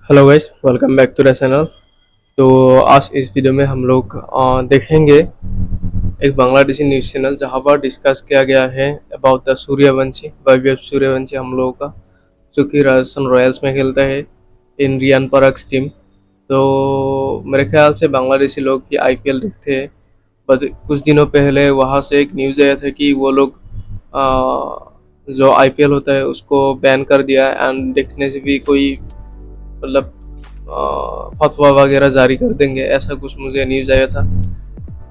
Hello guys, welcome back to the channel. तो आज इस वीडियो में हम लोग देखेंगे एक बांग्लादेशी न्यूज़ चैनल जहां पर डिस्कस किया गया है अबाउट द सूर्यवंशी, वैभव सूर्यवंशी हम लोगों का, जो कि राजस्थान रॉयल्स में खेलता है इन रियान परक्स टीम। तो मेरे ख्याल से बांग्लादेशी लोग भी आईपीएल देखते हैं, बट कुछ दिनों पहले वहाँ से एक न्यूज़ आया था कि वो लोग जो आईपीएल होता है उसको बैन कर दिया एंड देखने से भी कोई मतलब फतवा वगैरह जारी कर देंगे, ऐसा कुछ मुझे न्यूज़ आया था।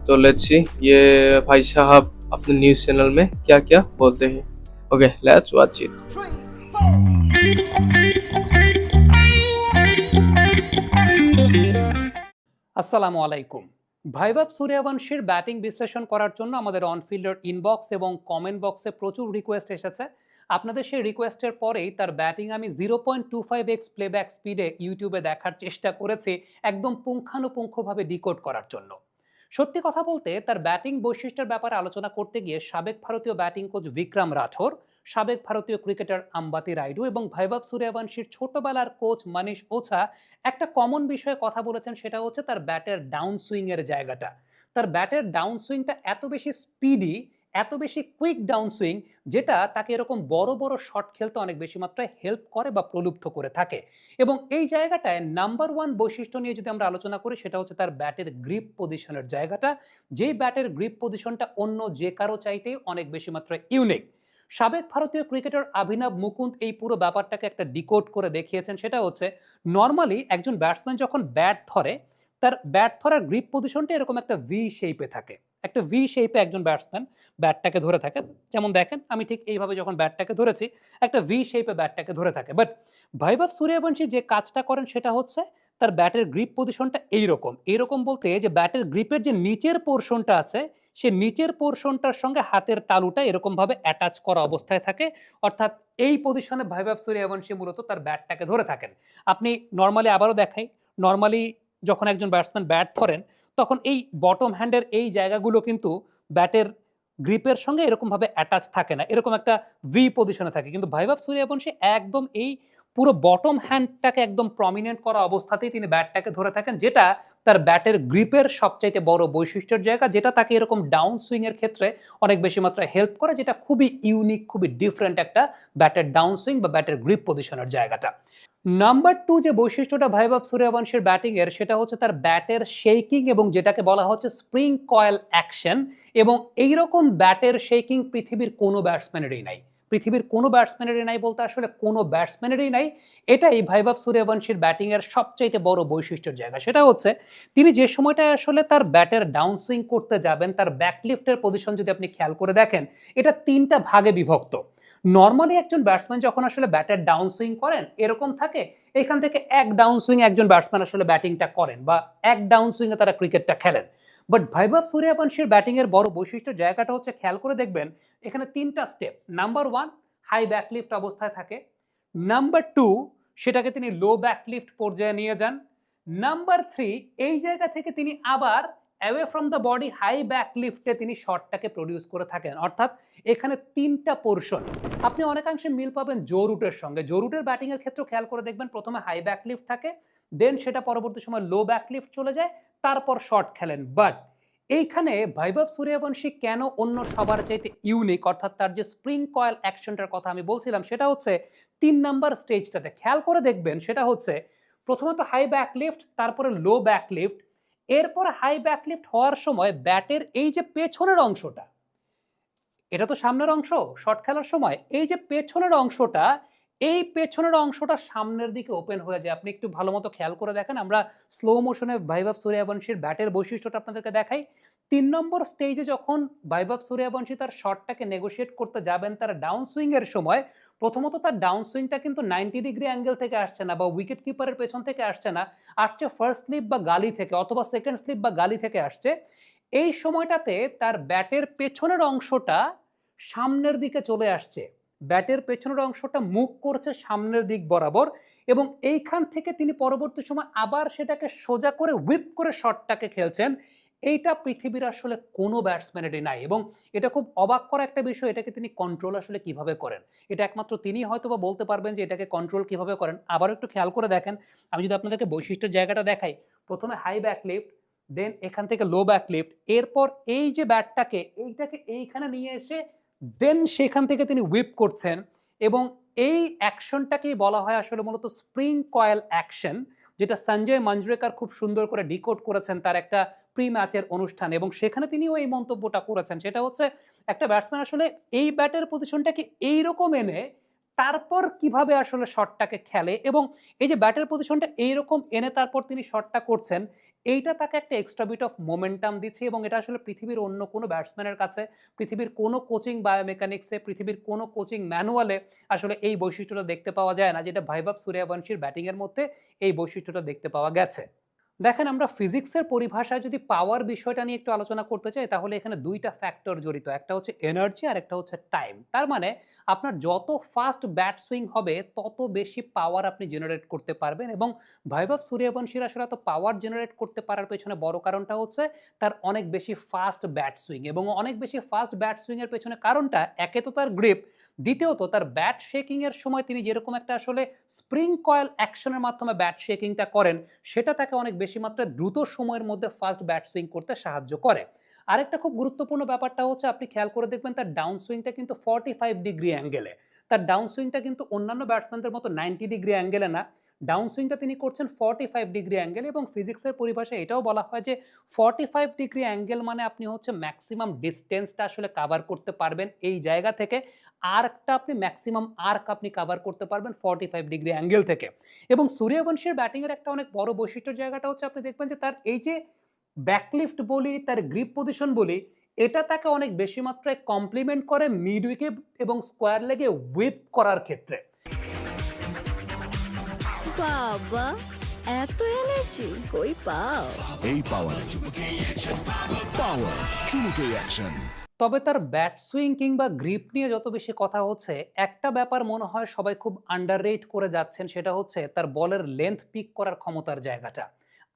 तो लेट्स सी ये भाई साहब अपने न्यूज़ चैनल में क्या क्या बोलते हैं। Okay, let's watch it. আসসালামু আলাইকুম। ভাইভাব সূর্যবংশীর ব্যাটিং বিশ্লেষণ করার জন্য আমাদের অনফিল্ডের ইনবক্স এবং কমেন্ট বক্সে প্রচুর রিকোয়েস্ট এসেছে। আপনাদের সেই রিকোয়েস্টের পরেই তার ব্যাটিং আমি 0.25x প্লেব্যাক স্পিডে ইউটিউবে দেখার চেষ্টা করেছি, একদম পুঙ্খানুপুঙ্খভাবে ডিকোড করার জন্য। সত্যি কথা বলতে তার ব্যাটিং বৈশিষ্ট্যের ব্যাপারে আলোচনা করতে গিয়ে সাবেক ভারতীয় ব্যাটিং কোচ বিক্রম রাঠোর, সাবেক ভারতীয় ক্রিকেটার আম্বাতি রাইডু এবং ভাইভাব সূর্যবংশীর ছোটবেলার কোচ মনীষ ওঝা একটা কমন বিষয়ে কথা বলেছেন, সেটা হচ্ছে তার ব্যাটের ডাউন সুইং এর জায়গাটা। তার ব্যাটের ডাউন সুইংটা এত বেশি স্পিডি, এত বেশি কুইক ডাউন সুইং, যেটা তাকে এরকম বড় বড় শট খেলতে অনেক বেশি মাত্রায় হেল্প করে বা প্রলুব্ধ করে থাকে। এবং এই জায়গাটায় নাম্বার ওয়ান বৈশিষ্ট্য নিয়ে যদি আমরা আলোচনা করি, সেটা হচ্ছে তার ব্যাটের গ্রিপ পজিশনের জায়গাটা। যেই ব্যাটের গ্রিপ পজিশনটা অন্য যে কারো চাইতেই অনেক বেশি মাত্রায় ইউনিক। সাবেক ভারতীয় ক্রিকেটার অভিনব মুকুন্দ এই পুরো ব্যাপারটাকে একটা ডিকোড করে দেখিয়েছেন। সেটা হচ্ছে, নর্মালি একজন ব্যাটসম্যান যখন ব্যাট ধরে, তার ব্যাট ধরার গ্রিপ পজিশনটা এরকম একটা ভি শেপে থাকে। একটা ভি শেপে একজন ব্যাটসম্যান ব্যাটটাকে ধরে থাকে। যেমন দেখেন, আমি ঠিক এইভাবে যখন ব্যাটটাকে ধরেছি, একটা ভি শেপে ব্যাটটাকে ধরে থাকে। বাট ভাইভব সূর্যবংশী যে কাজটা করেন সেটা হচ্ছে, তার ব্যাটের গ্রিপ পজিশনটা এইরকম। এইরকম বলতে যে ব্যাটের গ্রিপের যে নিচের পোর্শনটা আছে, সে নিচের পোর্শনটার সঙ্গে হাতের তালুটা এরকমভাবে অ্যাটাচ করা অবস্থায় থাকে। অর্থাৎ এই পজিশনে ভাইভব সূর্যবংশী মূলত তার ব্যাটটাকে ধরে থাকেন। আপনি নরমালি আবারও দেখাই, নরমালি যখন একজন ব্যাটসম্যান ব্যাট ধরেন, তখন এই বটম হ্যান্ডের এই জায়গাগুলো কিন্তু ব্যাটের গ্রিপের সঙ্গে এরকমভাবে অ্যাটাচ থাকে না, এরকম একটা ভি পজিশনে থাকে। কিন্তু ভাইভব সূর্যবংশী একদম এই পুরো বটম হ্যান্ডটাকে একদম প্রমিনেন্ট করা অবস্থাতেই তিনি ব্যাটটাকে ধরে থাকেন, যেটা তার ব্যাটের গ্রিপের সবচাইতে বড় বৈশিষ্ট্যের জায়গা, যেটা তাকে এরকম ডাউন সুইং এর ক্ষেত্রে অনেক বেশি মাত্রায় হেল্প করে, যেটা খুবই ইউনিক, খুবই ডিফারেন্ট একটা ব্যাটের ডাউন সুইং বা ব্যাটের গ্রিপ পজিশনের জায়গাটা। নাম্বার টু যে বৈশিষ্ট্যটা ভাইভব সূর্যবংশীর ব্যাটিং এর, সেটা হচ্ছে তার ব্যাটের শেকিং, এবং যেটাকে বলা হচ্ছে স্প্রিং কয়েল অ্যাকশন। এবং এইরকম ব্যাটের শেকিং পৃথিবীর কোনো ব্যাটসম্যানেরই নাই। পৃথিবীর কোনো ব্যাটসম্যানেরই নাই বলতে আসলে কোনো ব্যাটসম্যানেরই নাই। এটাই ভাইভব সূর্যবংশীর ব্যাটিং এর সবচাইতে বড় বৈশিষ্ট্যের জায়গা। সেটা হচ্ছে, তিনি যে সময়টায় আসলে তার ব্যাটের ডাউন সুইং করতে যাবেন, তার ব্যাকলিফটের পজিশন যদি আপনি খেয়াল করে দেখেন, এটা তিনটা ভাগে বিভক্ত। নরমালি একজন ব্যাটসম্যান যখন আসলে ব্যাটের ডাউন সুইং করেন, এরকম থাকে, এখান থেকে এক ডাউন সুইং একজন ব্যাটসম্যান আসলে ব্যাটিংটা করেন, বা এক ডাউন সুইং এ তারা ক্রিকেটটা খেলেন। বাট ভাইভব সূর্যবংশীর ব্যাটিং এর বড় বৈশিষ্ট্যের জায়গাটা হচ্ছে, খেয়াল করে দেখবেন, এখানে তিনটা step. Number one, high backlift অবস্থায় থাকে। নাম্বার টু, সেটাকে তিনি লো ব্যাকলিফট পর্যায়ে নিয়ে যান। নাম্বার থ্রি, এই জায়গা থেকে তিনি আবার away from the body high ব্যাকলিফটে তিনি শটটাকে প্রডিউস করে থাকেন। অর্থাৎ এখানে তিনটা পোর্শন। আপনি অনেকাংশে মিল পাবেন জো রুটের সঙ্গে। জো রুটের ব্যাটিং এর ক্ষেত্রে খেয়াল করে দেখবেন, প্রথমে হাই ব্যাকলিফট থাকে, দেন সেটা পরবর্তী সময় লো ব্যাকলিফট চলে যায়, তারপর শট খেলেন। বাট এইখানে ভাইভব সূর্যবংশী কেন অন্য সবার চাইতে ইউনিক, অর্থাৎ তার যে স্প্রিং কয়েল অ্যাকশনটার কথা আমি বলছিলাম, সেটা হচ্ছে তিন নাম্বার স্টেজটাতে। খেয়াল করে দেখবেন, সেটা হচ্ছে প্রথমত হাই ব্যাকলিফট, তারপরে লো ব্যাকলিফট, এরপর হাই ব্যাকলিফট হওয়ার সময় ব্যাটের এই যে পেছনের অংশটা, এটা তো সামনের অংশ শট খেলার সময়, এই যে পেছনের অংশটা, এই পেছনের অংশটা সামনের দিকে ওপেন হয়ে যায়। আপনি একটু ভালো মতো খেয়াল করে দেখেন, আমরা স্লো মোশনে ভাইভব সূর্যবংশীর ব্যাটের বৈশিষ্ট্যটা আপনাদেরকে দেখাই। ৩ নম্বর স্টেজে যখন ভাইভব সূর্যবংশী তার শটটাকে নেগোশিয়েট করতে যাবেন তার ডাউন সুইং এর সময়, প্রথমত তার ডাউন সুইংটা কিন্তু 90 ডিগ্রি অ্যাঙ্গেল থেকে আসছে না, বা উইকেট কিপারের পেছন থেকে আসছে না, আসছে ফার্স্ট স্লিপ বা গালি থেকে, অথবা সেকেন্ড স্লিপ বা গালি থেকে আসছে। এই সময়টাতে তার ব্যাটের পেছনের অংশটা সামনের দিকে চলে আসছে, ব্যাটের পেছনের অংশটা মুভ করছে সামনের দিক বরাবর, এবং এইখান থেকে তিনি পরবর্তী সময় আবার সেটাকে সোজা করে হুইপ করে শটটাকে খেলছেন। এইটা পৃথিবীর আসলে কোনো ব্যাটসম্যানেরই নাই এবং এটা খুব অবাক করা একটা বিষয়, এটাকে তিনি কন্ট্রোল আসলে কিভাবে করেন। এটা একমাত্র তিনিই হয়তোবা বলতে পারবেন যে এটাকে কন্ট্রোল কিভাবে করেন। আবারও একটু খেয়াল করে দেখেন, আমি যদি আপনাদেরকে বৈশিষ্ট্যের জায়গাটা দেখাই, ১ম এ হাই ব্যাক লিফট, দেন এখান থেকে লো ব্যাক লিফট, এরপর এই যে ব্যাটটাকে এইটাকে এইখানে নিয়ে এসে দেন সেখান থেকে তিনি হুইপ করছেন এবং এই অ্যাকশনটাকেই বলা হয় আসলে মূলত স্প্রিং কয়েল অ্যাকশন, যেটা সঞ্জয় মঞ্জরেকর খুব সুন্দর করে ডিকোড করেছেন তার একটা প্রি ম্যাচের অনুষ্ঠানে এবং সেখানে তিনিও এই মন্তব্যটা করেছেন। সেটা হচ্ছে একটা ব্যাটসম্যান আসলে এই ব্যাটের পজিশনটাকে এইরকম এনে তারপর কিভাবে আসলে শটটাকে খেলে এবং এই যে ব্যাটের পজিশনটা এইরকম এনে তারপর তিনি শটটা করছেন, এইটা তাকে একটা এক্সট্রা বিট অফ মোমেন্টাম দিচ্ছে এবং এটা আসলে পৃথিবীর অন্য কোনো ব্যাটসম্যানের কাছে, পৃথিবীর কোনো কোচিং বায়োমেকানিক্সে, পৃথিবীর কোনো কোচিং ম্যানুয়ালে আসলে এই বৈশিষ্ট্যটা দেখতে পাওয়া যায় না, যেটা বৈভব সূর্যবংশীর ব্যাটিংয়ের মধ্যে এই বৈশিষ্ট্যটা দেখতে পাওয়া গেছে। দেখেন, আমরা ফিজিক্সের পরিভাষায় যদি পাওয়ার বিষয়টা নিয়ে একটু আলোচনা করতে চাই, তাহলে এখানে ২ টা ফ্যাক্টর জড়িত। একটা হচ্ছে এনার্জি আর একটা হচ্ছে টাইম। তার মানে আপনার যত ফাস্ট ব্যাট সুইং হবে তত বেশি পাওয়ার আপনি জেনারেট করতে পারবেন এবং বৈভব সূর্যবংশীর আসলে এত পাওয়ার জেনারেট করতে পারার পেছনে বড় কারণটা হচ্ছে তার অনেক বেশি ফাস্ট ব্যাট সুইং এবং অনেক বেশি ফাস্ট ব্যাট সুইং এর পেছনে কারণটা একে তো তার গ্রিপ, দ্বিতীয়ত তার ব্যাট শেকিং এর সময় তিনি যেরকম একটা আসলে স্প্রিং কয়েল অ্যাকশনের মাধ্যমে ব্যাট শেকিংটা করেন, সেটা তাকে অনেক বেশি মাত্রায় দ্রুত সময়ের মধ্যে ফাস্ট ব্যাট সুইং করতে সাহায্য করে। আরেকটা খুব গুরুত্বপূর্ণ ব্যাপারটা হচ্ছে আপনি খেয়াল করে দেখবেন তার ডাউন সুইংটা কিন্তু 45 ডিগ্রি অ্যাঙ্গেলে। তার ডাউন সুইংটা কিন্তু অন্যান্য ব্যাটসম্যানদের মতো 90 ডিগ্রি অ্যাঙ্গেলে না। ডাউন সুইংটা তিনি করছেন 45 ডিগ্রি অ্যাঙ্গেলে এবং ফিজিক্সের পরিভাষায় এটাও বলা হয় যে 45 ডিগ্রি অ্যাঙ্গেল মানে আপনি হচ্ছে ম্যাক্সিমাম ডিসটেন্সটা আসলে কভার করতে পারবেন এই জায়গা থেকে। আর্কটা আপনি ম্যাক্সিমাম আর্ক আপনি কভার করতে পারবেন 45 ডিগ্রি অ্যাঙ্গেল থেকে। এবং সূর্যবংশীর ব্যাটিংয়ের একটা অনেক বড় বৈশিষ্ট্যের জায়গাটা হচ্ছে আপনি দেখবেন যে তার এই যে ব্যাকলিফট বলি, তার গ্রিপ পজিশন বলি, এটা তাকে অনেক বেশি মাত্রায় কমপ্লিমেন্ট করে মিড উইকেট এবং স্কোয়ার লেগে হুইপ করার ক্ষেত্রে। বাবা, এত এনার্জি কই পাও? এই পাওয়ার পাওয়ার চুমুকে অ্যাকশন। তবে তার ব্যাট সুইং কিংবা গ্রিপ নিয়ে যত বেশি কথা হচ্ছে, একটা ব্যাপার মনে হয় সবাই খুব আন্ডাররেট করে যাচ্ছেন, সেটা হচ্ছে তার বলের লেন্থ পিক করার ক্ষমতার জায়গাটা।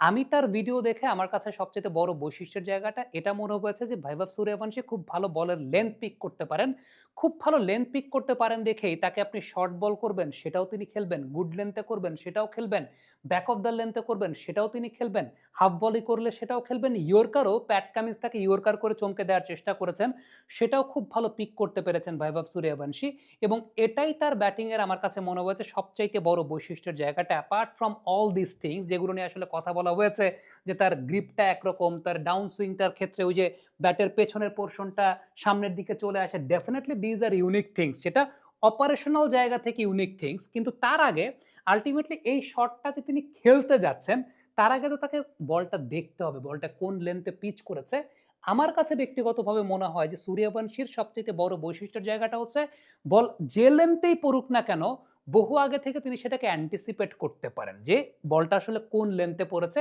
আমি তার ভিডিও দেখে আমার কাছে সবচেয়ে বড় বৈশিষ্ট্যের জায়গাটা এটা মনে হয়েছে যে বৈভব সূর্যবংশী খুব ভালো বলের লেন্থ পিক করতে পারেন। খুব ভালো লেন্থ পিক করতে পারেন দেখেই তাকে আপনি শর্ট বল করবেন সেটাও তিনি খেলবেন, গুড লেন্থে করবেন সেটাও খেলবেন, ব্যাক অফ দ্য লেন্থে করবেন সেটাও তিনি খেলবেন, হাফ ভলি করলে সেটাও খেলবেন। ইয়র্কারও প্যাট কামিন্স তাকে ইয়র্কার করে চমকে দেওয়ার চেষ্টা করেছেন, সেটাও খুব ভালো পিক করতে পেরেছেন বৈভব সূর্যবংশী এবং এটাই তার ব্যাটিংয়ের আমার কাছে মনে হয়েছে সবচাইতে বড় বৈশিষ্ট্যের জায়গাটা। Apart from all this things যেগুলো নিয়ে আসলে কথা বলা হয়েছে, যে তার গ্রিপটা একরকম, তার ডাউন সুইংটার ক্ষেত্রে ওই যে ব্যাটের পেছনের পোরশনটা সামনের দিকে চলে আসে, definitely these are unique things, যেটা অপারেশনাল জায়গা থেকে ইউনিক থিংস। কিন্তু তার আগে আলটিমেটলি এই শটটা যে তিনি খেলতে যাচ্ছেন, তার আগে তো তাকে বলটা দেখতে হবে, বলটা কোন লেন্থে পিচ করেছে। আমার কাছে ব্যক্তিগতভাবে মনে হয় যে সূর্যবংশীর সবচেয়ে বড় বৈশিষ্ট্যের জায়গাটা হচ্ছে বল যে লেন্থেই পড়ুক না কেন, বহু আগে থেকে তিনি সেটাকে অ্যান্টিসিপেট করতে পারেন যে বলটা আসলে কোন লেন্থে পড়েছে।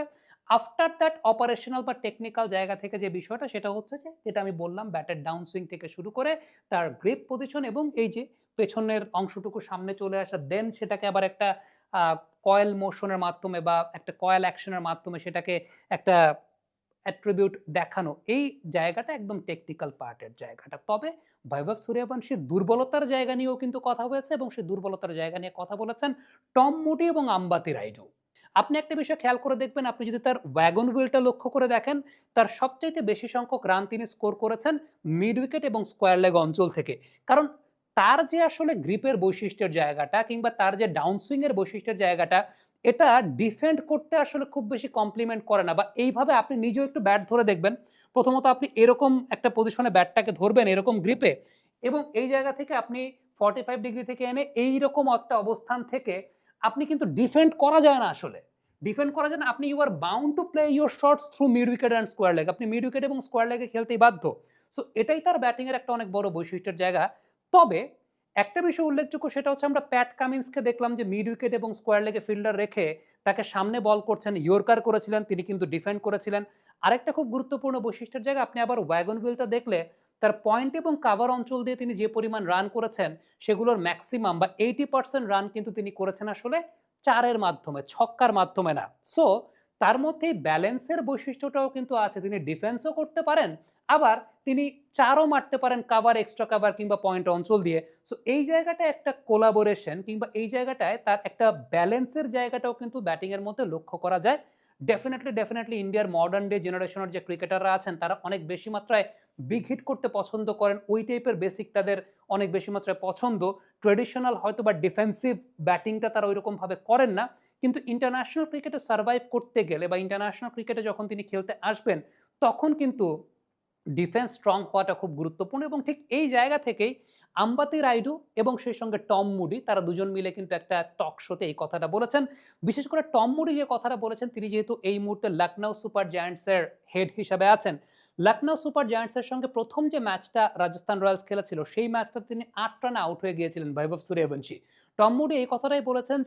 আফটার দ্যাট অপারেশনাল বা টেকনিক্যাল জায়গা থেকে যে বিষয়টা, সেটা হচ্ছে যে যেটা আমি বললাম, ব্যাটের ডাউন সুইং থেকে শুরু করে তার গ্রিপ পজিশন এবং এই যে পেছনের অংশটুকু সামনে চলে আসা, দেন সেটাকে আবার একটা কয়েল মোশনের মাধ্যমে বা একটা কয়েল অ্যাকশনের মাধ্যমে সেটাকে একটা অ্যাট্রিবিউট দেখানো, এই জায়গাটা একদম টেকনিক্যাল পার্টের জায়গাটা। তবে বৈভব সূর্যবংশীর দুর্বলতার জায়গা নিয়েও কিন্তু কথা হয়েছে এবং সেই দুর্বলতার জায়গা নিয়ে কথা বলেছেন টম মুডি এবং আম্বাতি রাইডু। আপনি একটা বিষয় খেয়াল করে দেখবেন, আপনি যদি তার ওয়াগন হুইলটা লক্ষ্য করে দেখেন, তার সবচাইতে বেশি সংখ্যক রান তিনি স্কোর করেছেন মিড উইকেট এবং স্কোয়ার লেগ অঞ্চল থেকে। কারণ তার যে আসলে গ্রিপের বৈশিষ্ট্যের জায়গাটা কিংবা তার যে ডাউন সুইং এর বৈশিষ্ট্যের জায়গাটা, এটা ডিফেন্ড করতে আসলে খুব বেশি কমপ্লিমেন্ট করে না। বা এইভাবে আপনি নিজেও একটু ব্যাট ধরে দেখবেন। প্রথমত আপনি এরকম একটা পজিশনে ব্যাটটাকে ধরবেন এরকম গ্রিপে এবং এই জায়গা থেকে আপনি 45 ডিগ্রি থেকে এনে এইরকম একটা অবস্থান থেকে আপনি কিন্তু ডিফেন্ড করা যায় না আসলে। ডিফেন্ড করা যায় না। আপনি you are bound to play your shots through mid wicket and square leg. আপনি মিড উইকেট এবং স্কোয়ার লেগে খেলতেই বাধ্য। সো এটাই তার ব্যাটিং এর একটা অনেক বড় বৈশিষ্ট্যের জায়গা। তবে একটা বিষয় উল্লেখযোগ্য, সেটা হচ্ছে আমরা প্যাট কামিন্সকে দেখলাম যে মিড উইকেট এবং স্কোয়ার লেগে ফিল্ডার রেখে তাকে সামনে বল করছেন, ইয়র্কার করেছিলেন, তিনি কিন্তু ডিফেন্ড করেছিলেন। আরেকটা খুব গুরুত্বপূর্ণ বৈশিষ্ট্যের জায়গা, আপনি আবার ওয়াগন হুইলটা দেখলে তার পয়েন্ট এবং কাভার অঞ্চল দিয়ে তিনি যে পরিমাণ রান করেছেন, সেগুলোর ম্যাক্সিমাম বা 80% রান কিন্তু তিনি করেছেন আসলে চারের মাধ্যমে, ছক্কার মাধ্যমে না। সো তার মধ্যে ব্যালেন্সের বৈশিষ্ট্যটাও কিন্তু আছে। তিনি ডিফেন্সও করতে পারেন, আবার তিনি চারও মারতে পারেন কাভার, এক্সট্রা কাভার কিংবা পয়েন্ট অঞ্চল দিয়ে। সো এই জায়গাটায় একটা কোলাবোরেশন কিংবা এই জায়গাটায় তার একটা ব্যালেন্সের জায়গাটাও কিন্তু ব্যাটিংয়ের মধ্যে লক্ষ্য করা যায়। ডেফিনেটলি ইন্ডিয়ার মডার্ন ডে জেনারেশনের যে ক্রিকেটাররা আছেন তারা অনেক বেশি মাত্রায় বিগ হিট করতে পছন্দ করেন। ওই টাইপের বেসিক তাদের অনেক বেশি মাত্রায় পছন্দ। ট্র্যাডিশনাল হয়তো বা ডিফেন্সিভ ব্যাটিংটা তারা ঐরকমভাবে করেন না। কিন্তু ইন্টারন্যাশনাল ক্রিকেটে সার্ভাইভ করতে গেলে বা ইন্টারন্যাশনাল ক্রিকেটে যখন তিনি খেলতে আসবেন, তখন কিন্তু ডিফেন্স স্ট্রং হওয়াটা খুব গুরুত্বপূর্ণ এবং ঠিক এই জায়গা থেকেই আম্বাতি রাইডু এবং সেই সঙ্গে টম মুডি তারা দুজন মিলে কিন্তু একটা টক শোতে এই কথাটা বলেছেন। বিশেষ করে টম মুডি যে কথাটা বলেছেন, তিনি যেহেতু এই মুহূর্তে লখনৌ সুপার জায়ান্টসের হেড হিসাবে আছেন, লখনৌ সুপার জায়ান্টসের সঙ্গে প্রথম যে ম্যাচটা রাজস্থান রয়্যালস খেলেছিল সেই ম্যাচটা তিনি ৮ রানে আউট হয়ে গিয়েছিলেন বৈভব সূর্যবংশী। টম মুডি এই কথাটাই বলেছেন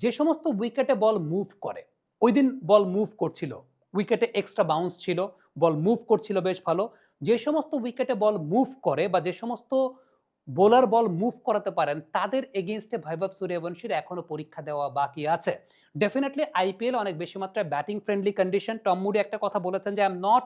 যে সমস্ত উইকেটে বল মুভ করে, ওইদিন বল মুভ করছিল, উইকেটে এক্সট্রা বাউন্স ছিল, বল মুভ করছিল বেশ ভালো। যে সমস্ত উইকেটে বল মুভ করে বা যে সমস্ত বোলার বল মুভ করাতে পারেন তাদের এগেইনস্টে বৈভব সূর্যবংশীর এখনো পরীক্ষা দেওয়া বাকি আছে। ডেফিনেটলি আইপিএল অনেক বেশি মাত্রায় batting friendly condition. Tom moody একটা কথা বলেছেন যে I am not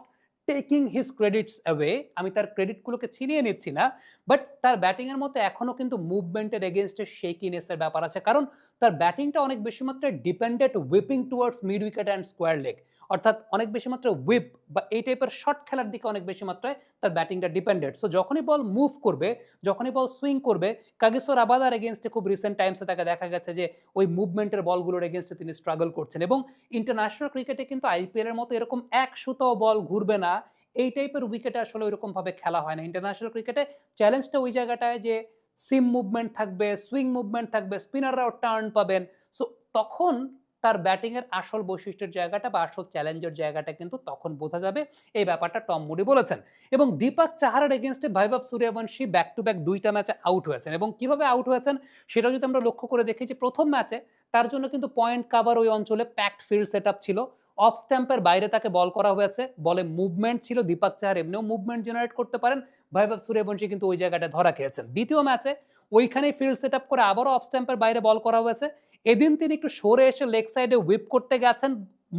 taking his credits away, আমি তার ক্রেডিটগুলোকে ছিনিয়ে নিচ্ছি না, বাট তার ব্যাটিংয়ের মধ্যে এখনো কিন্তু মুভমেন্টের এগেইনস্টে শেকিনেসের ব্যাপার আছে, কারণ তার ব্যাটিংটা অনেক বেশি মাত্রায় dependent whipping towards mid wicket and square leg, অর্থাৎ অনেক বেশি মাত্রায় উইপ বা এই টাইপের শর্ট খেলার দিকে অনেক বেশি মাত্রায় তার ব্যাটিংটা ডিপেন্ডেন্ট। সো যখনই বল মুভ করবে, যখনই বল সুইং করবে, কাগিসো রাবাদার এগেইনস্টে খুব রিসেন্ট টাইমসে তাকে দেখা গেছে যে ওই মুভমেন্টের বলগুলোর এগেইনস্টে তিনি স্ট্রাগল করছেন। এবং ইন্টারন্যাশনাল ক্রিকেটে কিন্তু আইপিএল এর মতো এরকম এক সুতাও বল ঘুরবে না এই টাইপের উইকেটে আসলে ওইরকম ভাবে খেলা হয় না। ইন্টারন্যাশনাল ক্রিকেটে চ্যালেঞ্জটা ওই জায়গাটায় যে সিম মুভমেন্ট থাকবে, সুইং মুভমেন্ট থাকবে, স্পিনাররাও টার্ন পাবেন। সো তখন তার ব্যাটিং এর আসল বৈশিষ্ট্যের জায়গাটা বা আসল চ্যালেঞ্জের জায়গাটা কিন্তু তখন বোঝা যাবে। এই ব্যাপারটা টম মুডি বলেছেন। এবং দীপক চাহারের এগেইনস্টে বৈভব সূর্যবংশী ব্যাক টু ব্যাক ২টা ম্যাচে আউট হয়েছেন এবং কিভাবে আউট হয়েছেন সেটাও যদি আমরা লক্ষ্য করে দেখি যে প্রথম ম্যাচে তার জন্য কিন্তু পয়েন্ট কাভার ওই অঞ্চলে প্যাকড ফিল্ড সেটআপ ছিল, অফ স্ট্যাম্পের বাইরে তাকে বল করা হয়েছে, বলে মুভমেন্ট ছিল, দীপক চাহার এমনিও মুভমেন্ট জেনারেট করতে পারেন, বৈভব সূর্যবংশী কিন্তু ওই জায়গাটা ধরা খেয়েছেন। দ্বিতীয় ম্যাচে ওইখানেই ফিল্ড সেটআপ করে আবারও অফ স্ট্যাম্পের বাইরে বল করা হয়েছে, এদিন তিনি একটু সরে এসে লেগ সাইডে হুইপ করতে গেছেন,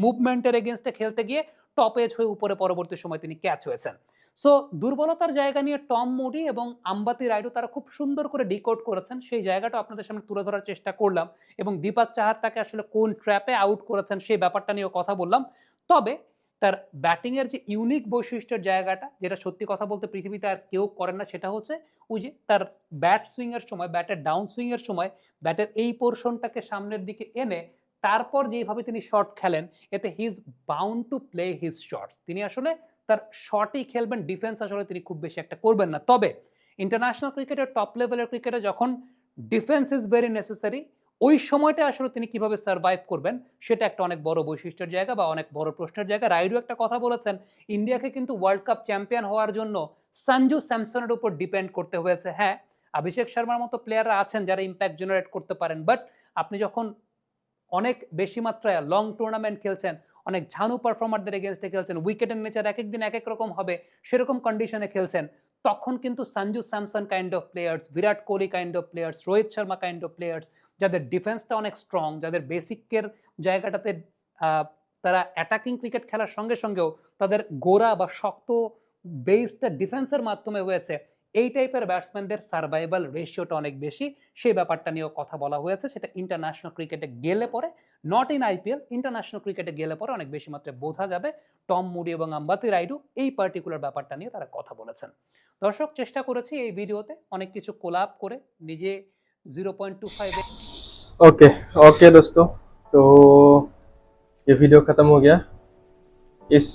মুভমেন্টের এগেইনস্টে খেলতে গিয়ে টপ এজ হয়ে উপরে পরবর্তী সময় তিনি ক্যাচ হয়েছেন। সো দুর্বলতার জায়গা নিয়ে টম মুডি এবং আম্বাতি রাইডু তারা খুব সুন্দর করে ডিকোড করেছেন, সেই জায়গাটা আপনাদের সামনে তুলে ধরার চেষ্টা করলাম এবং দীপক চাহার তাকে আসলে কোন ট্র্যাপে আউট করেছেন সেই ব্যাপারটা নিয়েও কথা বললাম। তবে তার ব্যাটিং এর যে ইউনিক বৈশিষ্ট্যের জায়গাটা, যেটা সত্যি কথা বলতে পৃথিবীতে আর কেউ করে না, সেটা হচ্ছে ওই যে তার ব্যাট সুইং এর সময়, ব্যাটের ডাউন সুইং এর সময় ব্যাটের এই পোরশনটাকে সামনের দিকে এনে তারপর যেভাবে তিনি শট খেলেন, এতে he is bound to play his shots. তিনি আসলে তার শটই খেলবেন, ডিফেন্স আসলে তিনি খুব বেশি একটা করবেন না। তবে ইন্টারন্যাশনাল ক্রিকেটের টপ লেভেলের ক্রিকেটে যখন ডিফেন্স ইজ ভেরি নেসেসারি, ওই সময়টা আসলে তিনি কিভাবে সার্ভাইভ করবেন সেটা একটা অনেক বড় বৈশিষ্ট্যের জায়গা বা অনেক বড় প্রশ্নের জায়গা। রাইডু একটা কথা বলেছেন, ইন্ডিয়াকে কিন্তু ওয়ার্ল্ড কাপ চ্যাম্পিয়ন হওয়ার জন্য সঞ্জু স্যামসনের উপর ডিপেন্ড করতে হয়েছে। হ্যাঁ, অভিষেক শর্মার মতো প্লেয়াররা আছেন যারা ইম্প্যাক্ট জেনারেট করতে পারেন, বাট আপনি যখন অনেক বেশি মাত্রায় লং টুর্নামেন্ট খেলছেন, অনেক ঝানু পারফর্মারদের এগেইনস্টে খেলছেন, উইকেটের নেচার এক এক দিন এক এক রকম হবে, সেরকম কন্ডিশনে খেলছেন, তখন কিন্তু Sanju Samson kind of players, Virat Kohli kind of players, Rohit Sharma kind of players, যাদের ডিফেন্সটা অনেক স্ট্রং, যাদের বেসিকের জায়গাটাতে তারা অ্যাটাকিং ক্রিকেট খেলার সঙ্গে সঙ্গেও তাদের গোড়া বা শক্ত বেসটা ডিফেন্সের মাধ্যমে হয়েছে, এই টাইপের ব্যাটসম্যানদের সার্ভাইভাল রেশিওটা অনেক বেশি, সেই ব্যাপারটা নিয়েও কথা বলা হয়েছে। সেটা ইন্টারন্যাশনাল ক্রিকেটে গেলে পরে, নট ইন আইপিএল, ইন্টারন্যাশনাল ক্রিকেটে গেলে পরে অনেক বেশি মাত্রায় বোঝা যাবে। টম মুডি এবং আম্বাতি রাইডু এই পার্টিকুলার ব্যাপারটা নিয়ে তারা কথা বলেছেন। দর্শক, চেষ্টা করেছি এই ভিডিওতে অনেক কিছু কোলাপ করে নিজে 0.25 ओके ओके दोस्तों, तो ये वीडियो ख़त्म हो गया। इस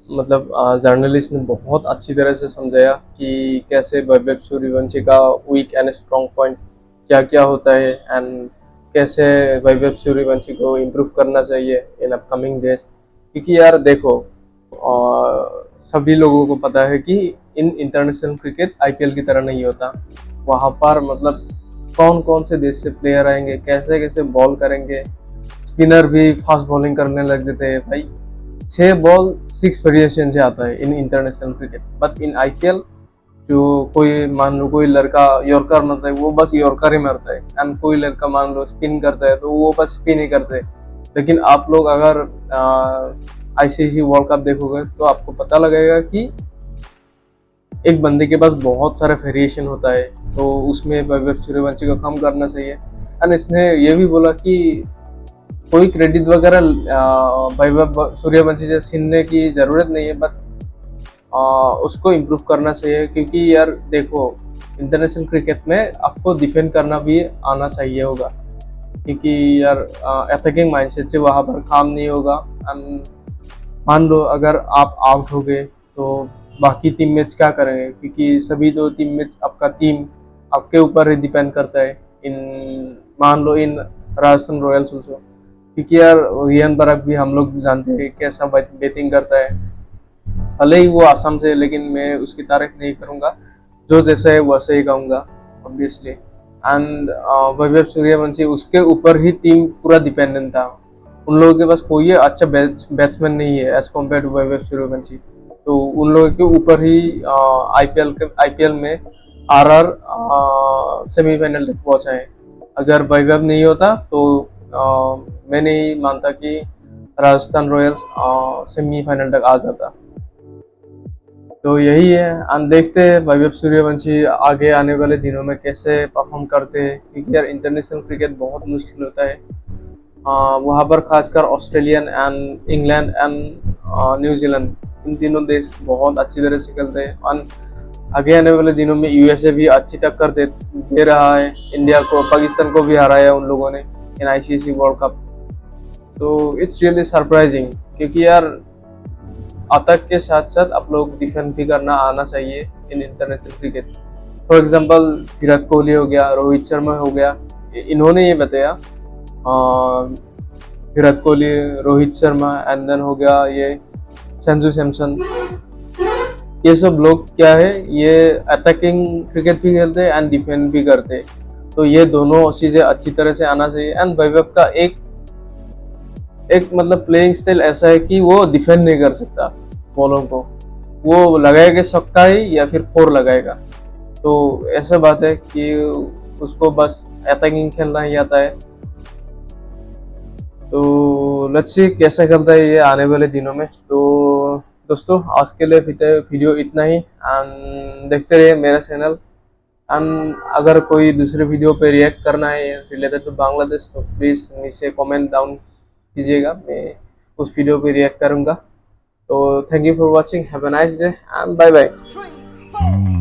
मतलब जर्नलिस्ट ने बहुत अच्छी तरह से समझाया कि कैसे वैभव सूर्यवंशी का वीक एंड स्ट्रॉन्ग पॉइंट क्या क्या होता है एंड कैसे वैभव सूर्यवंशी को इम्प्रूव करना चाहिए इन अपकमिंग डेज। क्योंकि यार देखो, सभी लोगों को पता है कि इन इंटरनेशनल क्रिकेट आईपीएल की तरह नहीं होता। वहाँ पर मतलब कौन कौन से देश से प्लेयर आएंगे, कैसे कैसे बॉल करेंगे, स्पिनर भी फास्ट बॉलिंग करने लग देते हैं भाई। 6 बॉल 6 वेरिएशन से आता है in international cricket, but in IPL जो कोई मान लो कोई लड़का यॉर्कर मारता है वो बस यॉर्कर ही मारता है, एंड कोई लड़का मान लो स्पिन करता है तो वो बस स्पिन ही करता है। लेकिन आप लोग अगर आईसीसी वर्ल्ड कप देखोगे तो आपको पता लगेगा कि एक बंदे के पास बहुत सारा वेरिएशन होता है, तो उसमें वैभव सूर्यवंशी को कम करना चाहिए। एंड इसने ये भी बोला कि कोई क्रेडिट वगैरह वैभव सूर्यवंशी से छीनने की ज़रूरत नहीं है, बट उसको इम्प्रूव करना चाहिए, क्योंकि यार देखो इंटरनेशनल क्रिकेट में आपको डिफेंड करना भी आना चाहिए होगा, क्योंकि यार अटैकिंग माइंडसेट से वहाँ पर काम नहीं होगा। एंड मान लो अगर आप आउट हो गए तो बाकी टीममेट्स क्या करेंगे, क्योंकि सभी तो टीममेट्स आपका टीम आपके ऊपर ही डिपेंड करता है। इन मान लो इन राजस्थान रॉयल्स ऑल्सो, क्योंकि यार रियान पराग भी हम लोग जानते हैं कैसा बैटिंग करता है। भले ही वो आसाम से है, लेकिन मैं उसकी तारीफ नहीं करूँगा, जो जैसा है वैसे ही कहूँगा ऑब्वियसली। एंड वैभव सूर्यवंशी उसके ऊपर ही टीम पूरा डिपेंडेंट था। उन लोगों के पास कोई अच्छा बैट्समैन नहीं है as compare to Vaibhav Suryavanshi, तो उन लोगों के ऊपर ही आईपीएल में आरआर सेमीफाइनल तक पहुंचा है। अगर वैभव नहीं होता तो मैं नहीं मानता कि राजस्थान रॉयल्स सेमीफाइनल तक आ जाता। तो यही है, हम देखते हैं वैभव सूर्यवंशी आगे आने वाले दिनों में कैसे परफॉर्म करते हैं, क्योंकि यार इंटरनेशनल क्रिकेट बहुत मुश्किल होता है। वहाँ पर खासकर Australian and England and New Zealand, इन तीनों देश बहुत अच्छी तरह से खेलते हैं। और आगे आने वाले दिनों में यूएसए भी अच्छी टक्कर दे रहा है इंडिया को, पाकिस्तान को भी हराया उन लोगों ने इन आईसीसी वर्ल्ड कप। तो इट्स रियली सरप्राइजिंग, क्योंकि यार अटैक के साथ साथ आप लोग डिफेंस भी करना आना चाहिए in international cricket. For example Virat Kohli हो गया, रोहित शर्मा हो गया, इन्होंने ये बताया, विराट कोहली, रोहित शर्मा, एंड देन हो गया ये संजू सैमसन, ये सब लोग क्या है, ये अटैकिंग क्रिकेट भी खेलते हैं एंड डिफेंस भी करते हैं। तो ये दोनों चीज़ें अच्छी तरह से आना चाहिए। एंड वैभव का एक मतलब प्लेइंग स्टाइल ऐसा है कि वो डिफेंड नहीं कर सकता बॉलों को, वो लगाएगा सकता है या फिर फोर लगाएगा। तो ऐसा बात है कि उसको बस अटैकिंग खेलना ही आता है। तो लेट्स सी कैसा खेलता है ये आने वाले दिनों में। तो दोस्तों आज के लिए वीडियो इतना ही, एंड देखते रहिए मेरा चैनल। एंड अगर कोई दूसरे वीडियो पे रिएक्ट करना है रिलेटेड टू बांग्लादेश तो प्लीज़ नीचे कमेंट डाउन कीजिएगा, मैं उस वीडियो पे रिएक्ट करूँगा। तो thank you for watching, have a nice day and bye bye.